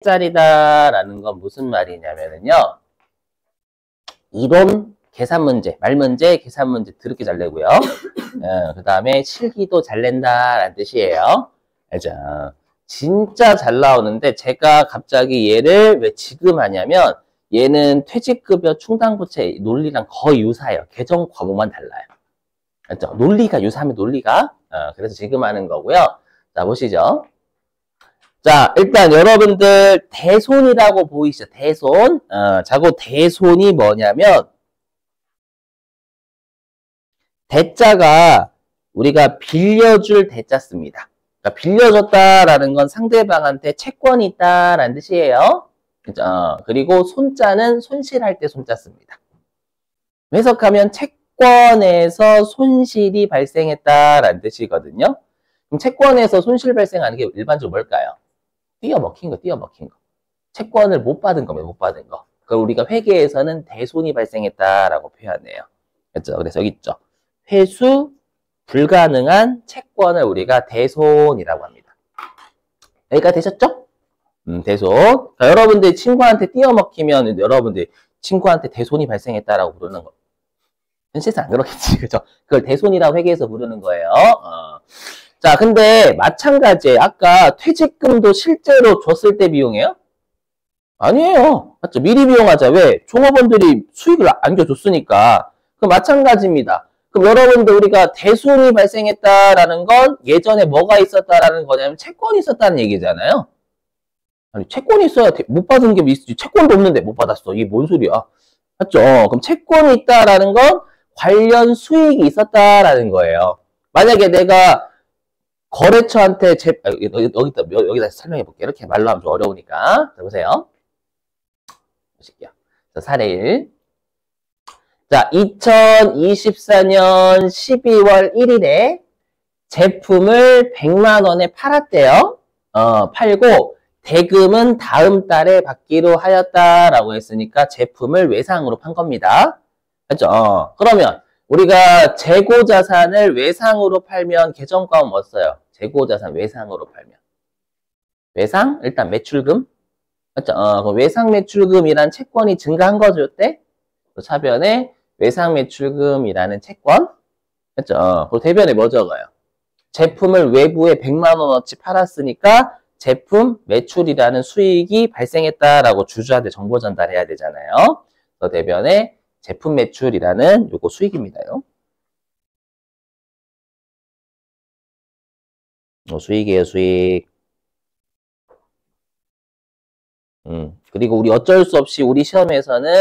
얼마짜리다라는 건 무슨 말이냐면요. 이론, 계산 문제, 말 문제, 계산 문제 더럽게 잘 내고요. 그 다음에 실기도 잘 낸다라는 뜻이에요. 알죠? 진짜 잘 나오는데 제가 갑자기 얘를 왜 지금 하냐면 얘는 퇴직급여 충당부채 논리랑 거의 유사해요. 개정 과목만 달라요. 알죠? 논리가 유사하면 논리가. 그래서 지금 하는 거고요. 자, 보시죠. 자, 일단 여러분들 대손이라고 보이시죠? 대손. 자, 그 대손이 뭐냐면 대자가 우리가 빌려줄 대자 씁니다. 그러니까 빌려줬다라는 건 상대방한테 채권이 있다라는 뜻이에요. 그죠? 그리고 손자는 손실할 때 손자 씁니다. 해석하면 채권에서 손실이 발생했다라는 뜻이거든요. 그럼 채권에서 손실 발생하는 게 일반적으로 뭘까요? 띄어먹힌 거. 채권을 못 받은 거면 못 받은 거. 그걸 우리가 회계에서는 대손이 발생했다라고 표현해요. 그렇죠? 그래서 여기 있죠. 회수 불가능한 채권을 우리가 대손이라고 합니다. 여기까지 되셨죠? 대손. 그러니까 여러분들 친구한테 띄어먹히면 여러분들 친구한테 대손이 발생했다라고 부르는 거. 현실상 안 그렇겠지, 그죠? 그걸 대손이라고 회계에서 부르는 거예요. 자, 근데 마찬가지예요. 아까 퇴직금도 실제로 줬을 때 비용이에요? 아니에요. 맞죠? 미리 비용하자. 왜? 종업원들이 수익을 안겨줬으니까. 그 마찬가지입니다. 그럼 여러분들 우리가 대손이 발생했다라는 건 예전에 뭐가 있었다라는 거냐면 채권이 있었다는 얘기잖아요. 아니, 채권이 있어야 못 받은 게 있지. 채권도 없는데 못 받았어. 이게 뭔 소리야? 맞죠? 그럼 채권이 있다라는 건 관련 수익이 있었다라는 거예요. 만약에 내가 거래처한테 여기다 설명해 볼게요. 이렇게 말로 하면 좀 어려우니까. 자, 보세요. 보실게요. 자, 사례 1. 자, 2024년 12월 1일에 제품을 100만 원에 팔았대요. 팔고 대금은 다음 달에 받기로 하였다라고 했으니까 제품을 외상으로 판 겁니다. 맞죠? 그러면 우리가 재고자산을 외상으로 팔면 계정과목 뭐 써요? 재고자산 외상으로 팔면. 외상? 일단 매출금. 맞죠? 외상 매출금이란 채권이 증가한 거죠, 이때? 차변에 외상 매출금이라는 채권. 맞죠? 그리고 대변에 뭐 적어요? 제품을 외부에 100만 원어치 팔았으니까 제품 매출이라는 수익이 발생했다라고 주주한테 정보 전달해야 되잖아요. 그래서 대변에 제품 매출이라는 요거 수익입니다요. 수익이에요, 수익. 그리고 우리 어쩔 수 없이 우리 시험에서는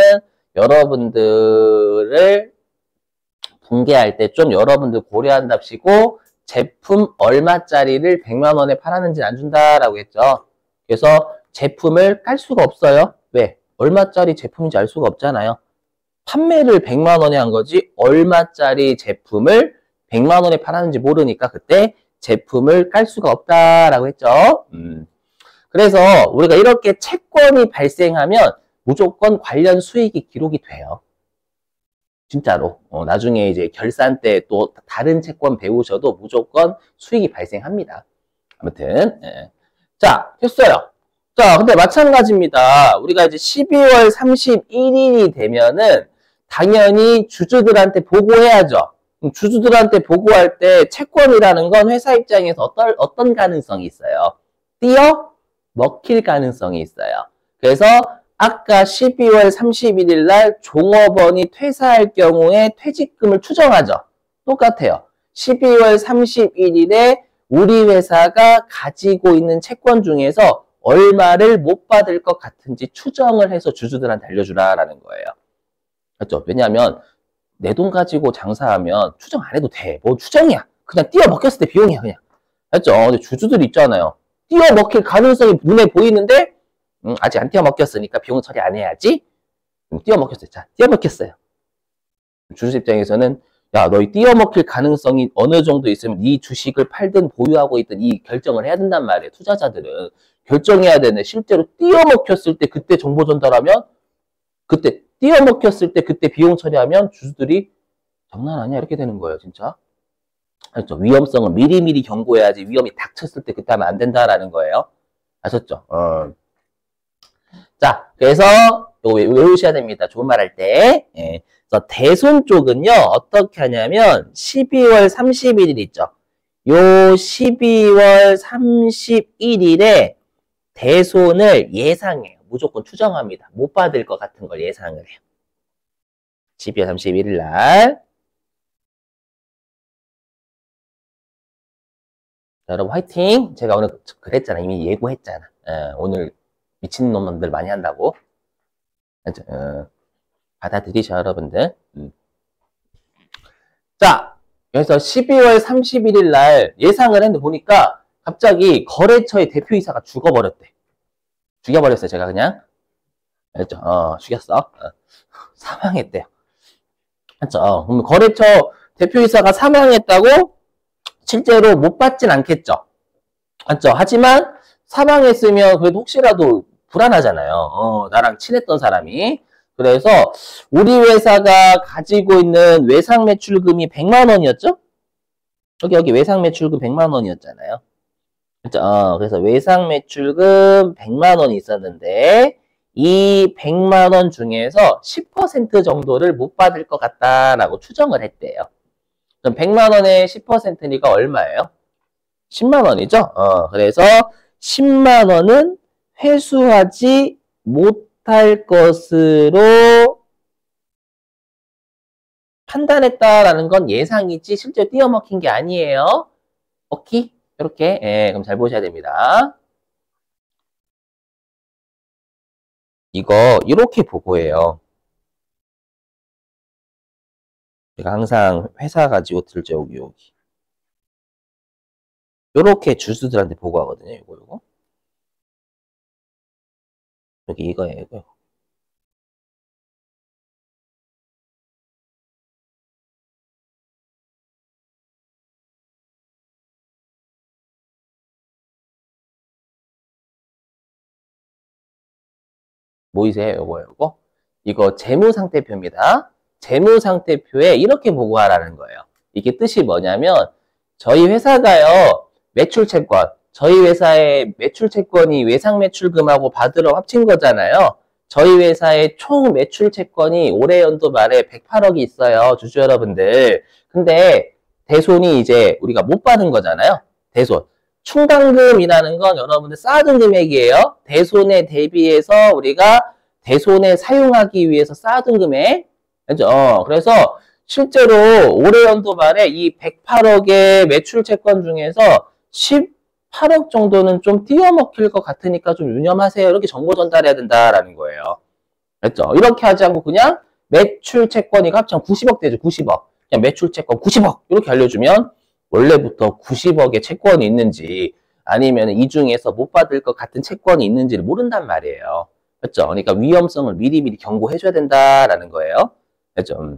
여러분들을 분개할 때 좀 여러분들 고려한답시고 제품 얼마짜리를 100만 원에 팔았는지 안 준다라고 했죠. 그래서 제품을 깔 수가 없어요. 왜? 얼마짜리 제품인지 알 수가 없잖아요. 판매를 100만 원에 한 거지 얼마짜리 제품을 100만 원에 팔았는지 모르니까 그때 제품을 깔 수가 없다라고 했죠. 그래서 우리가 이렇게 채권이 발생하면 무조건 관련 수익이 기록이 돼요. 진짜로. 나중에 이제 결산 때 또 다른 채권 배우셔도 무조건 수익이 발생합니다. 아무튼, 예. 자, 됐어요. 자, 근데 마찬가지입니다. 우리가 이제 12월 31일이 되면은 당연히 주주들한테 보고해야죠. 주주들한테 보고할 때 채권이라는 건 회사 입장에서 어떤 가능성이 있어요? 띄어 먹힐 가능성이 있어요. 그래서 아까 12월 31일 날 종업원이 퇴사할 경우에 퇴직금을 추정하죠. 똑같아요. 12월 31일에 우리 회사가 가지고 있는 채권 중에서 얼마를 못 받을 것 같은지 추정을 해서 주주들한테 알려주라라는 거예요. 그렇죠? 왜냐하면 내 돈 가지고 장사하면 추정 안 해도 돼. 뭐 추정이야. 그냥 띄어 먹혔을 때 비용이야 그냥. 그렇죠? 근데 주주들 있잖아요. 띄어 먹힐 가능성이 눈에 보이는데 아직 안 띄어 먹혔으니까 비용 처리 안 해야지. 띄어 먹혔어요. 자, 띄어 먹혔어요. 주주 입장에서는 야, 너희 띄어 먹힐 가능성이 어느 정도 있으면 네 주식을 팔든 보유하고 있든 이 결정을 해야 된단 말이에요. 투자자들은 결정해야 되는데 실제로 띄어 먹혔을 때 그때 정보 전달하면 그때 띄어 먹혔을 때 그때 비용 처리하면 주주들이 장난 아니야 이렇게 되는 거예요, 진짜. 그렇죠? 위험성을 미리미리 경고해야지 위험이 닥쳤을 때 그때 하면 안 된다라는 거예요. 아셨죠? 그래서 이거 외우셔야 됩니다. 좋은 말 할 때. 예. 그래서 대손 쪽은요, 어떻게 하냐면 12월 31일 있죠. 요 12월 31일에 대손을 예상해요. 무조건 추정합니다. 못 받을 것 같은 걸 예상을 해요. 12월 31일 날. 여러분 화이팅! 제가 오늘 그랬잖아. 이미 예고했잖아. 오늘 미친놈들 많이 한다고. 받아들이셔 여러분들. 자, 그래서 12월 31일 날 예상을 했는데 보니까 갑자기 거래처의 대표이사가 죽어버렸대. 죽여버렸어요. 제가 그냥. 알죠? 죽였어. 사망했대요. 맞죠? 그럼 거래처 대표이사가 사망했다고 실제로 못 받진 않겠죠. 맞죠? 하지만 사망했으면 그래도 혹시라도 불안하잖아요. 나랑 친했던 사람이. 그래서 우리 회사가 가지고 있는 외상 매출금이 100만 원이었죠? 여기 외상 매출금 100만 원이었잖아요. 그렇죠? 그래서 외상 매출금 100만 원이 있었는데 이 100만 원 중에서 10% 정도를 못 받을 것 같다라고 추정을 했대요. 그럼 100만 원의 10%니까 얼마예요? 10만 원이죠? 그래서 10만 원은 회수하지 못할 것으로 판단했다라는 건 예상이지 실제 띄어먹힌 게 아니에요. 오케이? 이렇게 그럼 잘 보셔야 됩니다. 이거 이렇게 보고해요. 제가 항상 회사 가지고 들죠 여기. 요렇게 주수들한테 보고하거든요. 이거. 여기 이거예요. 이거. 보이세요? 요거. 이거 재무상태표입니다. 재무상태표에 이렇게 보고하라는 거예요. 이게 뜻이 뭐냐면 저희 회사가요. 매출채권. 저희 회사의 매출채권이 외상매출금하고 받으러 합친 거잖아요. 저희 회사의 총 매출채권이 올해 연도 말에 108억이 있어요. 주주 여러분들. 근데 대손이 이제 우리가 못 받은 거잖아요. 대손. 충당금이라는 건 여러분들 쌓아둔 금액이에요. 대손에 대비해서 우리가 대손에 사용하기 위해서 쌓아둔 금액. 그죠? 그래서 실제로 올해 연도 말에 이 108억의 매출 채권 중에서 18억 정도는 좀 띄어먹힐 것 같으니까 좀 유념하세요. 이렇게 정보 전달해야 된다라는 거예요. 그렇죠? 이렇게 하지 않고 그냥 매출 채권이 합치면 90억 되죠. 90억. 그냥 매출 채권 90억 이렇게 알려주면 원래부터 90억의 채권이 있는지 아니면 이 중에서 못 받을 것 같은 채권이 있는지를 모른단 말이에요. 그렇죠? 그러니까 위험성을 미리미리 경고해줘야 된다라는 거예요. 그렇죠?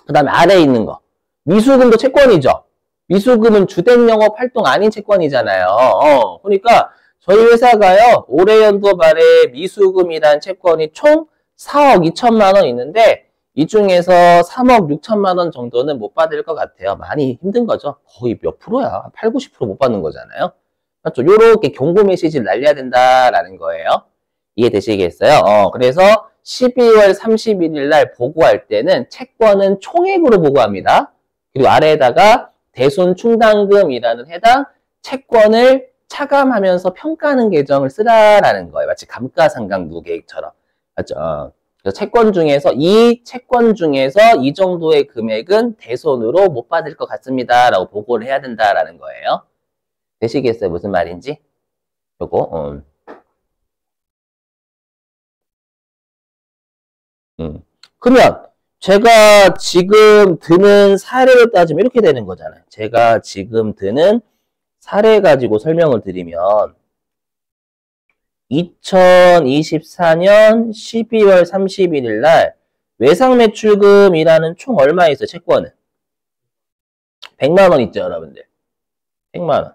그 다음에 아래에 있는 거. 미수금도 채권이죠. 미수금은 주된 영업 활동 아닌 채권이잖아요. 그러니까 저희 회사가요. 올해 연도 말에 미수금이란 채권이 총 4억 2천만 원 있는데 이 중에서 3억 6천만 원 정도는 못 받을 것 같아요. 많이 힘든 거죠. 거의 몇 프로야? 8, 90% 못 받는 거잖아요. 맞죠? 요렇게 경고 메시지를 날려야 된다라는 거예요. 이해되시겠어요? 그래서 12월 31일 날 보고할 때는 채권은 총액으로 보고합니다. 그리고 아래에다가 대손 충당금이라는 해당 채권을 차감하면서 평가하는 계정을 쓰라라는 거예요. 마치 감가상각누 계획처럼. 맞죠? 그래서 채권 중에서 이 정도의 금액은 대손으로 못 받을 것 같습니다. 라고 보고를 해야 된다라는 거예요. 되시겠어요? 무슨 말인지? 요거. 그러면 제가 지금 드는 사례를 따지면 이렇게 되는 거잖아요. 제가 지금 드는 사례 가지고 설명을 드리면 2024년 12월 31일 날 외상매출금이라는 총 얼마 있어요? 채권은 100만 원 있죠, 여러분들. 100만 원.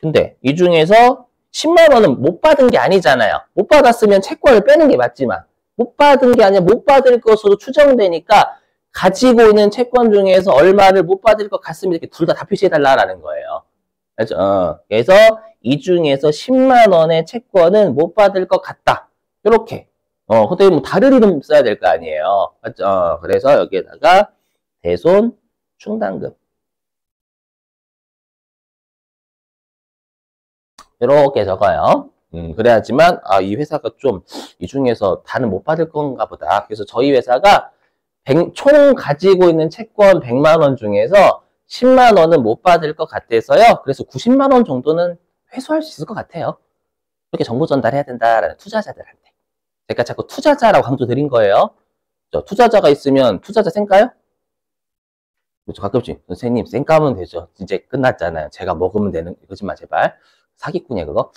근데 이 중에서 10만 원은 못 받은 게 아니잖아요. 못 받았으면 채권을 빼는 게 맞지만 못 받은 게 아니라 못 받을 것으로 추정되니까 가지고 있는 채권 중에서 얼마를 못 받을 것 같으면 이렇게 둘 다 표시해달라는 거예요. 그렇죠? 그래서 이 중에서 10만 원의 채권은 못 받을 것 같다. 이렇게. 근데 뭐 다른 이름 써야 될 거 아니에요. 맞죠? 그래서 여기에다가 대손 충당금. 이렇게 적어요. 그래야지만, 이 회사가 좀, 이 중에서 다는 못 받을 건가 보다. 그래서 저희 회사가 총 가지고 있는 채권 100만 원 중에서 10만 원은 못 받을 것 같아서요. 그래서 90만 원 정도는 회수할 수 있을 것 같아요. 이렇게 정보 전달해야 된다라는 투자자들한테. 제가 자꾸 투자자라고 강조 드린 거예요. 투자자가 있으면 투자자 쌩까요? 그렇죠. 가끔씩 선생님 쌩까면 되죠. 이제 끝났잖아요. 제가 먹으면 되는 거짓말 제발. 사기꾼이야 그거.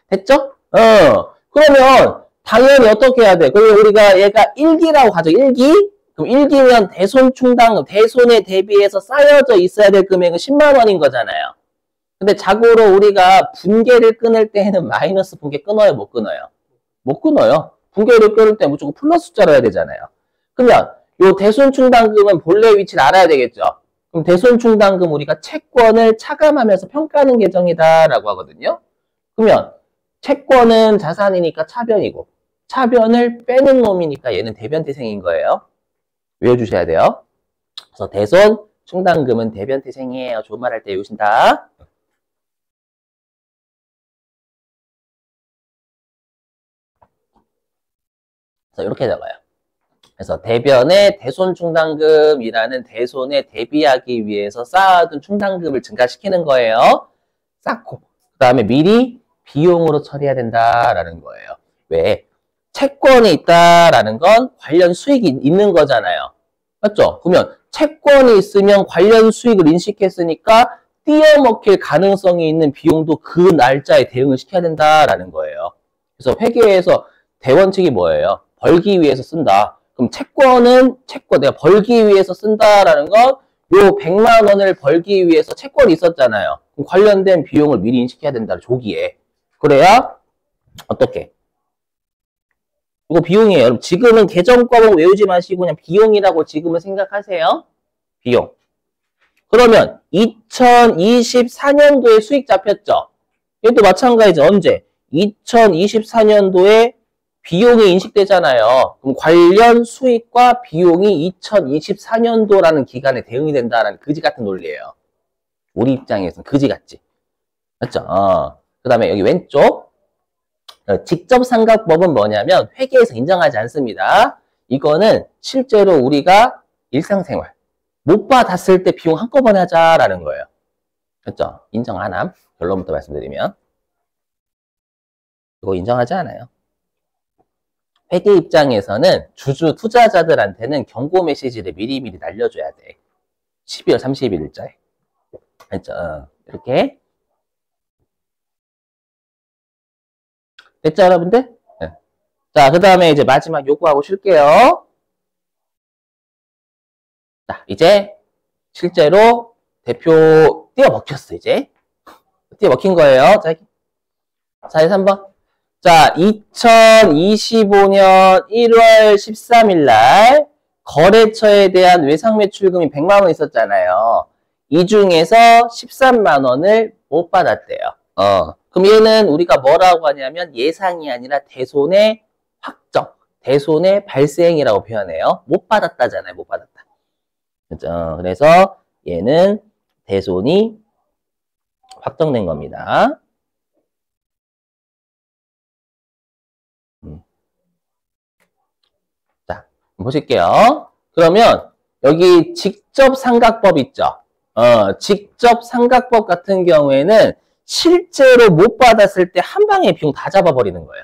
됐죠? 그러면 당연히 어떻게 해야 돼? 그리고 우리가 얘가 1기라고 가죠. 1기? 그럼 1기면 대손 충당금, 대손에 대비해서 쌓여져 있어야 될 금액은 10만 원인 거잖아요. 근데 자고로 우리가 분계를 끊을 때에는 마이너스 분계 끊어요? 못 끊어요? 못 끊어요. 분계를 끊을 때 무조건 플러스 숫자로 해야 되잖아요. 그러면 요 대손 충당금은 본래 위치를 알아야 되겠죠. 그럼 대손 충당금 우리가 채권을 차감하면서 평가하는 계정이다라고 하거든요. 그러면 채권은 자산이니까 차변이고 차변을 빼는 놈이니까 얘는 대변태생인 거예요. 외워주셔야 돼요. 그래서 대손 충당금은 대변태생이에요. 좋은 말 할 때 외우신다. 그래서 이렇게 적어요. 그래서 대변의 대손 충당금이라는 대손에 대비하기 위해서 쌓아둔 충당금을 증가시키는 거예요. 쌓고 그 다음에 미리 비용으로 처리해야 된다라는 거예요. 왜? 채권이 있다라는 건 관련 수익이 있는 거잖아요. 맞죠? 그러면 채권이 있으면 관련 수익을 인식했으니까 띄어먹힐 가능성이 있는 비용도 그 날짜에 대응을 시켜야 된다라는 거예요. 그래서 회계에서 대원칙이 뭐예요? 벌기 위해서 쓴다. 그럼 채권은 채권 내가 벌기 위해서 쓴다라는 건 요 100만 원을 벌기 위해서 채권이 있었잖아요. 그럼 관련된 비용을 미리 인식해야 된다. 조기에. 그래야 어떻게? 이거 비용이에요. 여러분 지금은 계정과목 외우지 마시고 그냥 비용이라고 지금은 생각하세요. 비용. 그러면 2024년도에 수익 잡혔죠. 이것도 마찬가지죠. 언제? 2024년도에 비용이 인식되잖아요. 그럼 관련 수익과 비용이 2024년도라는 기간에 대응이 된다라는 그지 같은 논리예요. 우리 입장에서는 그지 같지. 맞죠? 그 다음에 여기 왼쪽 직접 상각법은 뭐냐면 회계에서 인정하지 않습니다. 이거는 실제로 우리가 일상생활 못 받았을 때 비용 한꺼번에 하자라는 거예요. 그렇죠? 인정 안 함. 결론부터 말씀드리면 이거 인정하지 않아요. 회계 입장에서는 주주 투자자들한테는 경고 메시지를 미리미리 날려줘야 돼. 12월 31일자에. 그렇죠? 이렇게. 됐죠, 여러분들? 네. 자, 그 다음에 이제 마지막 요구하고 쉴게요. 자, 이제 실제로 대표 띄어먹혔어, 이제. 띄어먹힌 거예요. 자, 3번. 자, 2025년 1월 13일 날 거래처에 대한 외상매출금이 100만 원 있었잖아요. 이 중에서 13만 원을 못 받았대요. 그럼 얘는 우리가 뭐라고 하냐면 예상이 아니라 대손의 확정, 대손의 발생이라고 표현해요. 못 받았다잖아요. 못 받았다. 그렇죠? 그래서 얘는 대손이 확정된 겁니다. 자, 보실게요. 그러면 여기 직접 상각법 있죠? 직접 상각법 같은 경우에는 실제로 못 받았을 때 한 방에 비용 다 잡아버리는 거예요.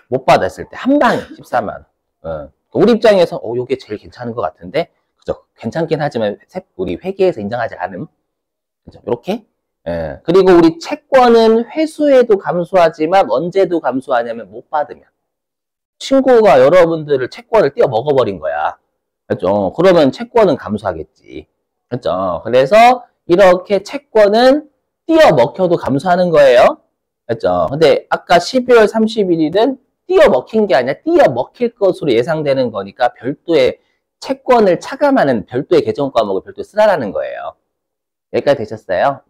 못 받았을 때 한 방에 14만 원. 우리 입장에서 요게 제일 괜찮은 것 같은데 그죠? 괜찮긴 하지만 우리 회계에서 인정하지 않음. 그죠? 이렇게. 그리고 우리 채권은 회수에도 감소하지만 언제도 감소하냐면 못 받으면. 친구가 여러분들을 채권을 띄어 먹어버린 거야. 그렇죠? 그러면 채권은 감소하겠지. 그렇죠? 그래서 이렇게 채권은 띄어 먹혀도 감소하는 거예요. 그렇죠? 근데 아까 12월 31일은 띄어 먹힌 게 아니라 띄어 먹힐 것으로 예상되는 거니까 별도의 채권을 차감하는 별도의 계정 과목을 별도에 쓰라는 거예요. 여기까지 되셨어요?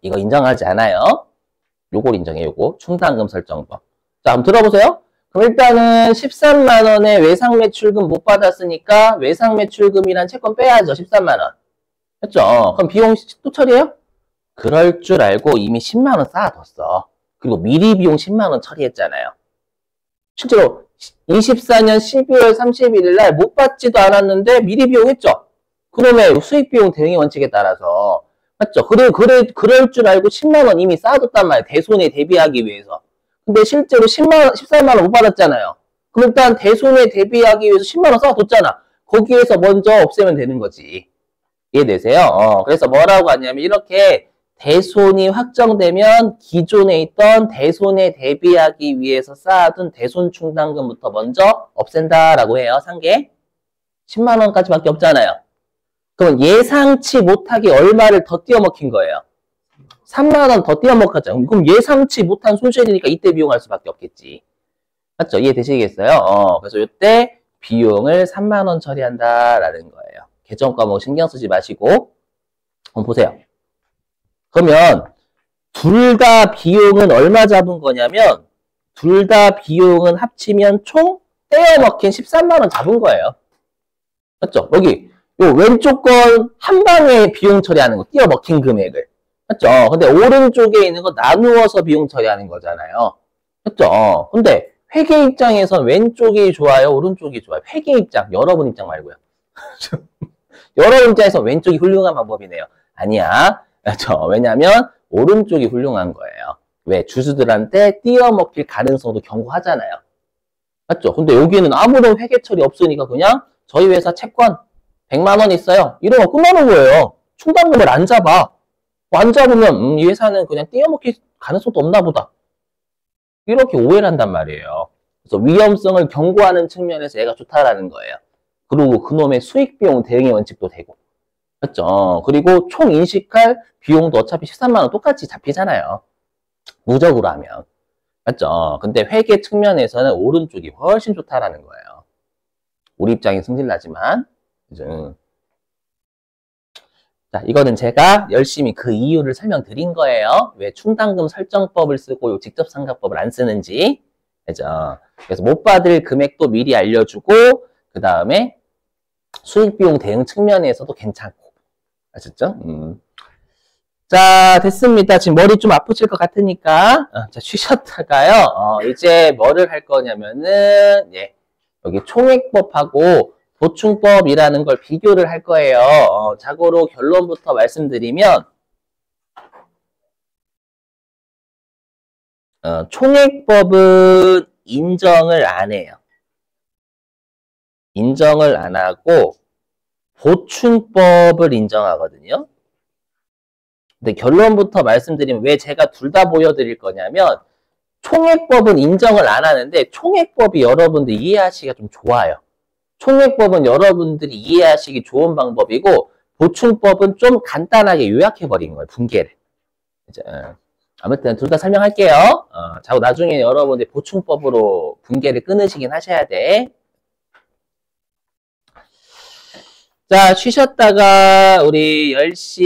이거 인정하지 않아요. 요걸 인정해, 요거. 충당금 설정법. 자, 한번 들어보세요. 그럼 일단은 13만원의 외상매출금 못 받았으니까 외상매출금이란 채권 빼야죠. 13만원. 됐죠? 그럼 비용 또 처리해요? 그럴 줄 알고 이미 10만원 쌓아뒀어. 그리고 미리 비용 10만원 처리했잖아요. 실제로 24년 12월 31일 날 못 받지도 않았는데 미리 비용했죠. 그러면 수익비용 대응의 원칙에 따라서 맞죠? 그럴 줄 알고 10만원 이미 쌓아뒀단 말이에요. 대손에 대비하기 위해서. 근데 실제로 14만원 못 받았잖아요. 그럼 일단 대손에 대비하기 위해서 10만원 쌓아뒀잖아. 거기에서 먼저 없애면 되는 거지. 이해되세요? 그래서 뭐라고 하냐면 이렇게 대손이 확정되면 기존에 있던 대손에 대비하기 위해서 쌓아둔 대손 충당금부터 먼저 없앤다라고 해요. 상계 10만원까지밖에 없잖아요. 그럼 예상치 못하게 얼마를 더 띄어먹힌 거예요. 3만원 더 띄어먹었잖아요. 그럼 예상치 못한 손실이니까 이때 비용할 수밖에 없겠지. 맞죠? 이해되시겠어요? 그래서 이때 비용을 3만원 처리한다라는 거예요. 계정 과목 신경 쓰지 마시고 한번 보세요. 그러면 둘 다 비용은 얼마 잡은 거냐면 둘 다 비용은 합치면 총 떼어먹힌 13만원 잡은 거예요. 맞죠? 여기 요 왼쪽 건 한 방에 비용 처리하는 거 떼어먹힌 금액을. 맞죠? 근데 오른쪽에 있는 거 나누어서 비용 처리하는 거잖아요. 맞죠? 근데 회계 입장에선 왼쪽이 좋아요? 오른쪽이 좋아요? 회계 입장, 여러분 입장 말고요. 여러분 입장에서 왼쪽이 훌륭한 방법이네요. 아니야. 그렇죠? 왜냐면 오른쪽이 훌륭한 거예요. 왜? 주주들한테 띄어먹힐 가능성도 경고하잖아요. 맞죠? 근데 여기는 아무런 회계 처리 없으니까 그냥 저희 회사 채권 100만 원 있어요. 이러면 끝나는 거예요. 충당금을 안 잡아. 안 잡으면 이 회사는 그냥 띄어먹힐 가능성도 없나 보다. 이렇게 오해를 한단 말이에요. 그래서 위험성을 경고하는 측면에서 얘가 좋다라는 거예요. 그리고 그놈의 수익비용 대응의 원칙도 되고. 맞죠? 그리고 총 인식할 비용도 어차피 13만 원 똑같이 잡히잖아요. 무적으로 하면. 맞죠? 근데 회계 측면에서는 오른쪽이 훨씬 좋다라는 거예요. 우리 입장에 승질나지만. 그죠? 자, 이거는 제가 열심히 그 이유를 설명드린 거예요. 왜 충당금 설정법을 쓰고 직접상각법을 안 쓰는지. 그죠? 그래서 못 받을 금액도 미리 알려주고, 그 다음에 수익비용 대응 측면에서도 괜찮고. 아셨죠? 자, 됐습니다. 지금 머리 좀 아프실 것 같으니까. 자, 쉬셨다가요. 이제 뭐를 할 거냐면은, 예, 여기 총액법하고 보충법이라는 걸 비교를 할 거예요. 자고로 결론부터 말씀드리면, 총액법은 인정을 안 해요. 인정을 안 하고, 보충법을 인정하거든요. 근데 결론부터 말씀드리면 왜 제가 둘 다 보여드릴 거냐면 총액법은 인정을 안 하는데 총액법이 여러분들 이해하시기가 좀 좋아요. 총액법은 여러분들이 이해하시기 좋은 방법이고 보충법은 좀 간단하게 요약해버린 거예요. 분계를. 이제, 아무튼 둘 다 설명할게요. 자고 나중에 여러분들 보충법으로 분계를 끊으시긴 하셔야 돼. 자, 쉬셨다가 우리 10시